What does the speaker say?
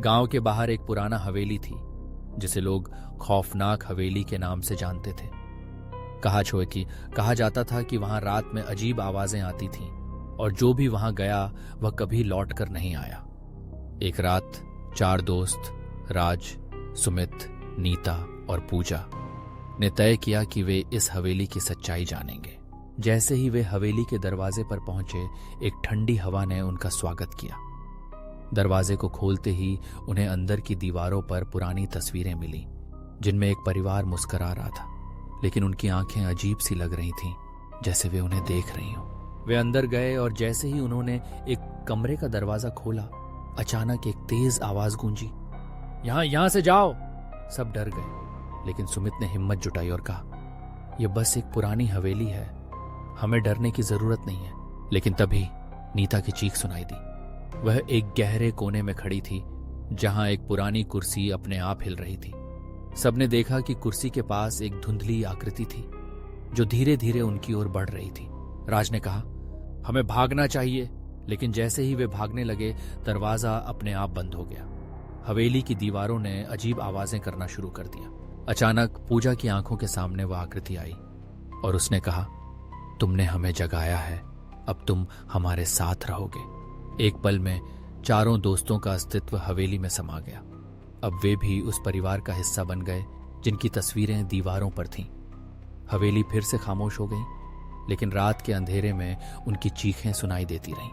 गांव के बाहर एक पुराना हवेली थी जिसे लोग खौफनाक हवेली के नाम से जानते थे। कहा जाता था कि वहां रात में अजीब आवाजें आती थीं और जो भी वहां गया वह कभी लौट कर नहीं आया। एक रात 4 दोस्त राज, सुमित, नीता और पूजा ने तय किया कि वे इस हवेली की सच्चाई जानेंगे। जैसे ही वे हवेली के दरवाजे पर पहुंचे, एक ठंडी हवा ने उनका स्वागत किया। दरवाजे को खोलते ही उन्हें अंदर की दीवारों पर पुरानी तस्वीरें मिली जिनमें एक परिवार मुस्कुरा रहा था, लेकिन उनकी आंखें अजीब सी लग रही थीं, जैसे वे उन्हें देख रही हों। वे अंदर गए और जैसे ही उन्होंने एक कमरे का दरवाजा खोला, अचानक एक तेज आवाज गूंजी, यहां से जाओ। सब डर गए, लेकिन सुमित ने हिम्मत जुटाई और कहा, यह बस एक पुरानी हवेली है, हमें डरने की जरूरत नहीं है। लेकिन तभी नीता की चीख सुनाई दी। वह एक गहरे कोने में खड़ी थी जहां एक पुरानी कुर्सी अपने आप हिल रही थी। सबने देखा कि कुर्सी के पास एक धुंधली आकृति थी जो धीरे धीरे उनकी ओर बढ़ रही थी। राज ने कहा, हमें भागना चाहिए, लेकिन जैसे ही वे भागने लगे, दरवाजा अपने आप बंद हो गया। हवेली की दीवारों ने अजीब आवाजें करना शुरू कर दिया। अचानक पूजा की आंखों के सामने वह आकृति आई और उसने कहा, तुमने हमें जगाया है, अब तुम हमारे साथ रहोगे। एक पल में चारों दोस्तों का अस्तित्व हवेली में समा गया। अब वे भी उस परिवार का हिस्सा बन गए जिनकी तस्वीरें दीवारों पर थीं। हवेली फिर से खामोश हो गई, लेकिन रात के अंधेरे में उनकी चीखें सुनाई देती रहीं।